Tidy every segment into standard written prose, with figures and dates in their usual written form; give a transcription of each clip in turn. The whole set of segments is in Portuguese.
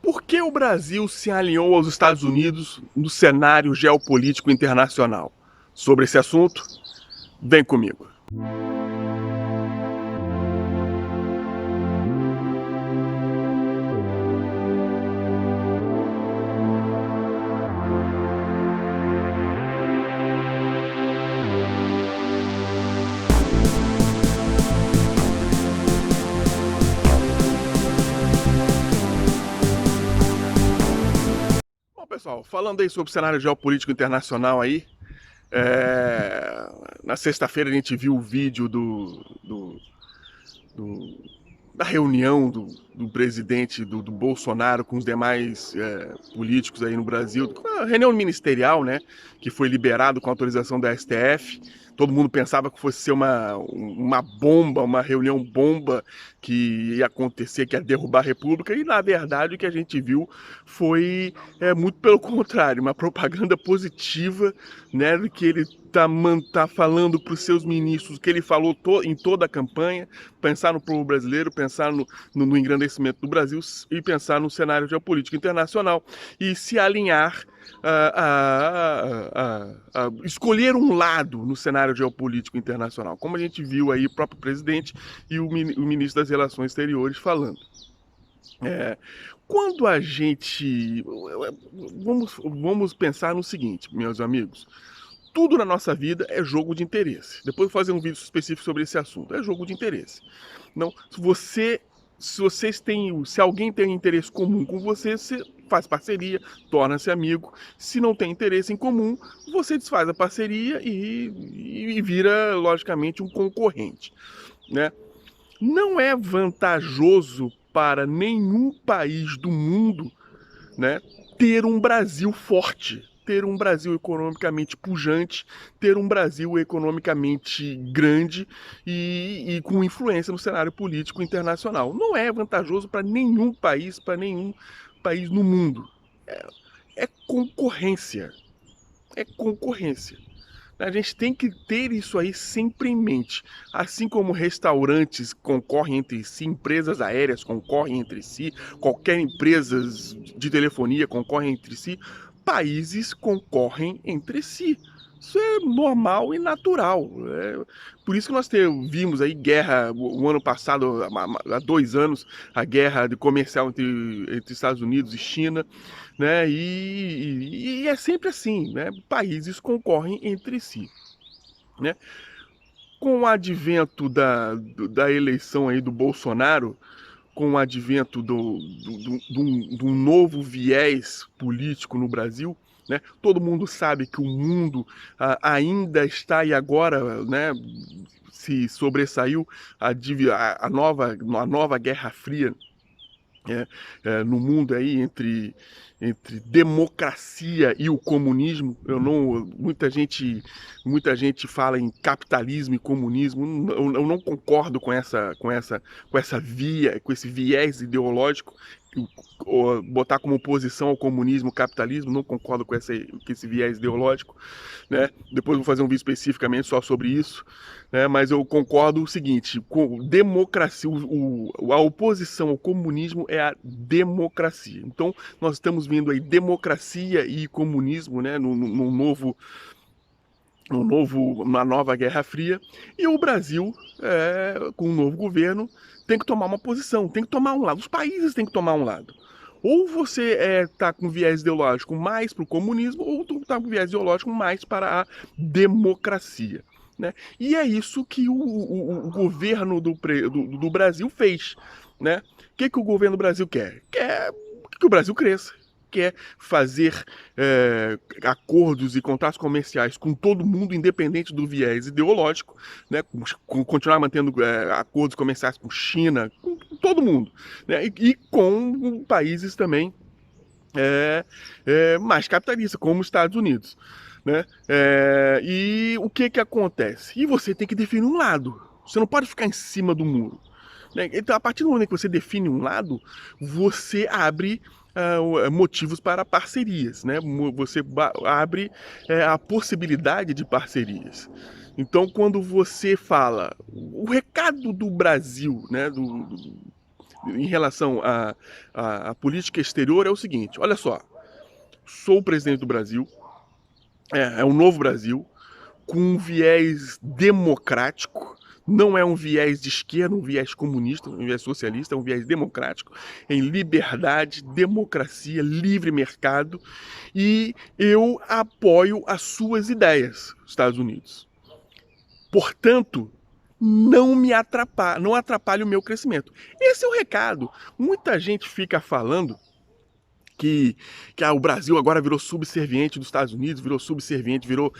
Por que o Brasil se alinhou aos Estados Unidos no cenário geopolítico internacional? Sobre esse assunto, vem comigo. Bom, pessoal, falando aí sobre o cenário geopolítico internacional aí, na sexta-feira a gente viu o vídeo do- da reunião do presidente do Bolsonaro com os demais políticos aí no Brasil, a reunião ministerial, né, que foi liberado com autorização da STF. Todo mundo pensava que fosse ser uma bomba, uma reunião bomba que ia acontecer, que ia derrubar a República, e na verdade o que a gente viu foi muito pelo contrário, uma propaganda positiva, né, do que ele tá falando para os seus ministros, que ele falou em toda a campanha: pensar no povo brasileiro, pensar no engrandecimento do Brasil e pensar no cenário geopolítico internacional e se alinhar a escolher um lado no cenário geopolítico internacional, como a gente viu aí o próprio presidente e o ministro das Relações Exteriores falando. É, quando a gente. Vamos pensar no seguinte, meus amigos. Tudo na nossa vida é jogo de interesse. Depois eu vou fazer um vídeo específico sobre esse assunto. É jogo de interesse. Não, se alguém tem interesse comum com você, você faz parceria, torna-se amigo. Se não tem interesse em comum, você desfaz a parceria e vira, logicamente, um concorrente, né? Não é vantajoso para nenhum país do mundo, né, ter um Brasil forte, ter um Brasil economicamente pujante, ter um Brasil economicamente grande e com influência no cenário político internacional. Não é vantajoso para nenhum país no mundo. É concorrência. É concorrência. A gente tem que ter isso aí sempre em mente. Assim como restaurantes concorrem entre si, empresas aéreas concorrem entre si, qualquer empresa de telefonia concorre entre si, países concorrem entre si. Isso é normal e natural. Por isso que vimos aí guerra o ano passado, há 2 anos, a guerra comercial entre Estados Unidos e China, né? E é sempre assim, né? Países concorrem entre si, né? Com o advento da eleição aí do Bolsonaro, com o advento do novo viés político no Brasil, né? Todo mundo sabe que o mundo ainda está, e agora, né, se sobressaiu a nova Guerra Fria, no mundo aí entre democracia e o comunismo. Eu não, muita gente fala em capitalismo e comunismo. Eu não concordo com esse viés ideológico. Botar como oposição ao comunismo, o capitalismo, não concordo com esse viés ideológico, né? Depois vou fazer um vídeo especificamente só sobre isso, né? Mas eu concordo o seguinte: com democracia, a oposição ao comunismo é a democracia. Então nós estamos vendo aí democracia e comunismo, né? No novo uma nova Guerra Fria, e o Brasil, com um novo governo, tem que tomar uma posição, tem que tomar um lado. Os países têm que tomar um lado. Ou você está com viés ideológico mais para o comunismo, ou tu está com viés ideológico mais para a democracia, né? E é isso que o governo do Brasil fez, né? Que o governo do Brasil quer? Quer que o Brasil cresça, quer fazer acordos e contratos comerciais com todo mundo, independente do viés ideológico, né? Continuar mantendo acordos comerciais com China, com todo mundo, né? E com países também mais capitalistas, como os Estados Unidos, né? E o que acontece? E você tem que definir um lado. Você não pode ficar em cima do muro, né? Então, a partir do momento que você define um lado, você abre motivos para parcerias, né? Você abre a possibilidade de parcerias. Então, quando você fala o recado do Brasil, né? em relação à política exterior é o seguinte: olha só, sou o presidente do Brasil, é um novo Brasil, com um viés democrático, não é um viés de esquerda, um viés comunista, um viés socialista, é um viés democrático, em liberdade, democracia, livre mercado, e eu apoio as suas ideias, Estados Unidos. Portanto, não atrapalhe o meu crescimento. Esse é o recado. Muita gente fica falando que o Brasil agora virou subserviente dos Estados Unidos, virou subserviente, virou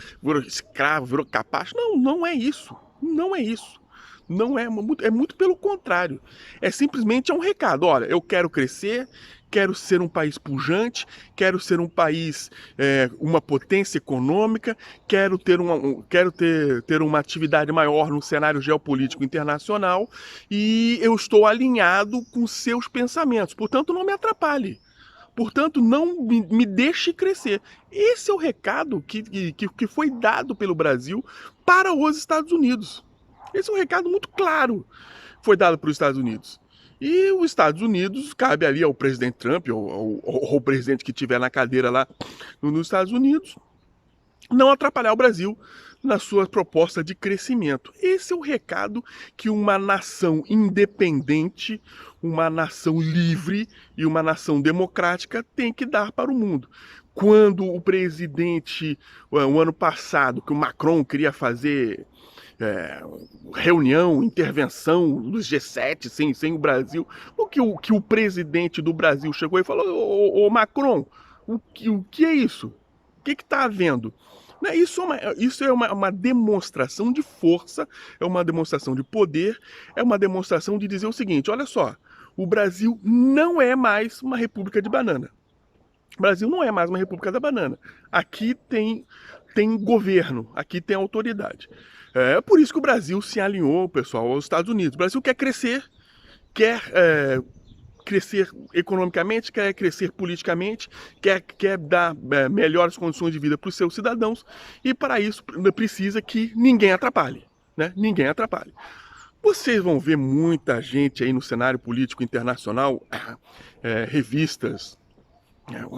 escravo, virou capaz. Não, não é isso. Não é isso. Não é muito pelo contrário. É simplesmente um recado. Olha, eu quero crescer, quero ser um país pujante, quero ser um país, uma potência econômica, quero ter uma atividade maior no cenário geopolítico internacional e eu estou alinhado com seus pensamentos. Portanto, não me atrapalhe. Portanto, não me deixe crescer. Esse é o recado que foi dado pelo Brasil para os Estados Unidos. Esse é um recado muito claro que foi dado para os Estados Unidos. E os Estados Unidos, cabe ali ao presidente Trump, ou ao presidente que estiver na cadeira lá nos Estados Unidos, não atrapalhar o Brasil na sua proposta de crescimento. Esse é o recado que uma nação independente, uma nação livre e uma nação democrática tem que dar para o mundo. Quando o presidente, o ano passado, que o Macron queria fazer reunião, intervenção dos G7 sem o Brasil, o que o presidente do Brasil chegou e falou: ô Macron, o que é isso? O que está havendo? Isso é uma demonstração de força, é uma demonstração de poder, é uma demonstração de dizer o seguinte: olha só, o Brasil não é mais uma república de banana. O Brasil não é mais uma república da banana. Aqui tem governo, aqui tem autoridade. É por isso que o Brasil se alinhou, pessoal, aos Estados Unidos. O Brasil quer crescer, quer crescer economicamente, quer crescer politicamente, quer dar melhores condições de vida para os seus cidadãos, e para isso precisa que ninguém atrapalhe, né? Ninguém atrapalhe. Vocês vão ver muita gente aí no cenário político internacional, revistas,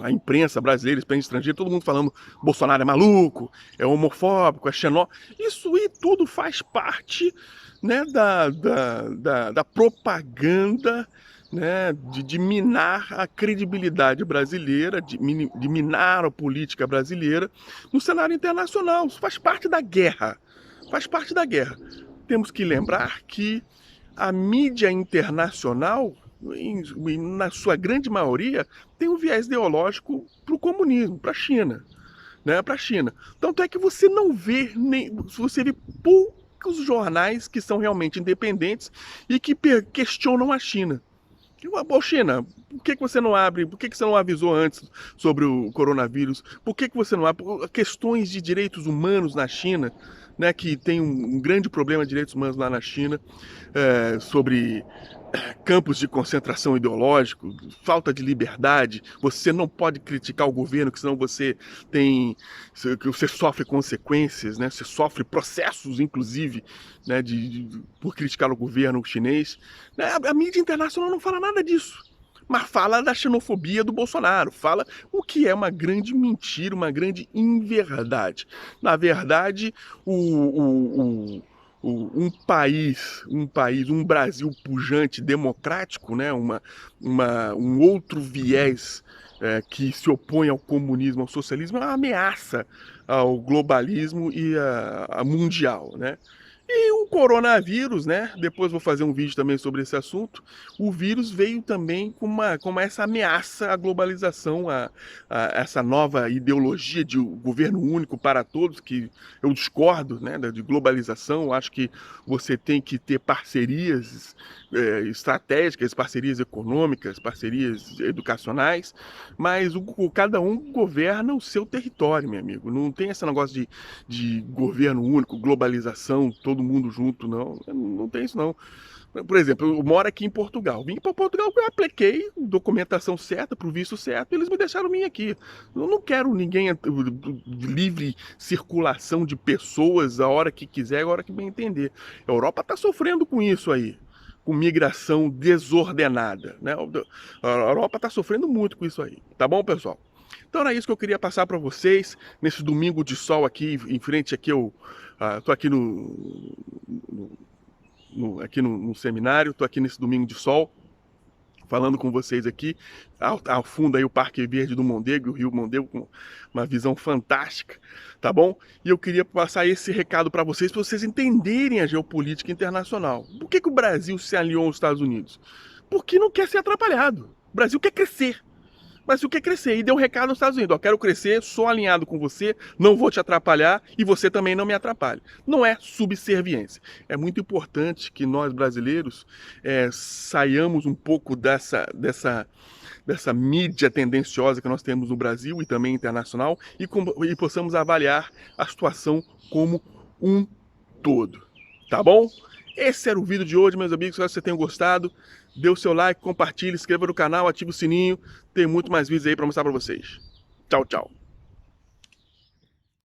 a imprensa brasileira, a imprensa estrangeira, todo mundo falando Bolsonaro é maluco, é homofóbico, é xenófobo. Isso aí tudo faz parte, né, da propaganda, né, de minar a credibilidade brasileira, de minar a política brasileira no cenário internacional. Isso faz parte da guerra. Faz parte da guerra. Temos que lembrar que a mídia internacional, na sua grande maioria, tem um viés ideológico para o comunismo, para a China, né? Para a China. Tanto é que você não vê você vê poucos jornais que são realmente independentes e que questionam a China. Pô, China, por que você não abre? Por que você não avisou antes sobre o coronavírus? Por que você não abre? Questões de direitos humanos na China, né, que tem um grande problema de direitos humanos lá na China, sobre campos de concentração ideológico, falta de liberdade. Você não pode criticar o governo, que senão você sofre consequências, né? Você sofre processos, inclusive, né, por criticar o governo chinês. A mídia internacional não fala nada disso, mas fala da xenofobia do Bolsonaro, fala o que é uma grande mentira, uma grande inverdade. Na verdade, um Brasil pujante, democrático, né? Um outro viés que se opõe ao comunismo, ao socialismo, é uma ameaça ao globalismo e a mundial, né? E o coronavírus, né? Depois vou fazer um vídeo também sobre esse assunto. O vírus veio também com essa ameaça à globalização, a essa nova ideologia de governo único para todos, que eu discordo, né, de globalização. Eu acho que você tem que ter parcerias estratégicas, parcerias econômicas, parcerias educacionais, mas cada um governa o seu território, meu amigo. Não tem esse negócio de governo único, globalização, todo mundo junto, não. Não tem isso, não. Por exemplo, eu moro aqui em Portugal. Vim para Portugal, eu apliquei documentação certa, para o visto certo, e eles me deixaram vir aqui. Eu não quero ninguém livre circulação de pessoas a hora que quiser, a hora que bem entender. A Europa está sofrendo com isso aí. com migração desordenada, né? A Europa está sofrendo muito com isso aí, tá bom, pessoal? Então era isso que eu queria passar para vocês nesse domingo de sol aqui, em frente aqui eu tô aqui aqui no seminário, tô aqui nesse domingo de sol, falando com vocês aqui, ao fundo aí o Parque Verde do Mondego, o Rio Mondego, com uma visão fantástica, tá bom? E eu queria passar esse recado para vocês entenderem a geopolítica internacional. Por que o Brasil se aliou aos Estados Unidos? Porque não quer ser atrapalhado. O Brasil quer crescer. O Brasil quer crescer e deu um recado nos Estados Unidos: ó, quero crescer, sou alinhado com você, não vou te atrapalhar e você também não me atrapalhe. Não é subserviência. É muito importante que nós brasileiros saiamos um pouco dessa mídia tendenciosa que nós temos no Brasil e também internacional e possamos avaliar a situação como um todo. Tá bom? Esse era o vídeo de hoje, meus amigos. Espero que vocês tenham gostado. Dê o seu like, compartilhe, inscreva no canal, ative o sininho. Tem muito mais vídeos aí para mostrar para vocês. Tchau, tchau.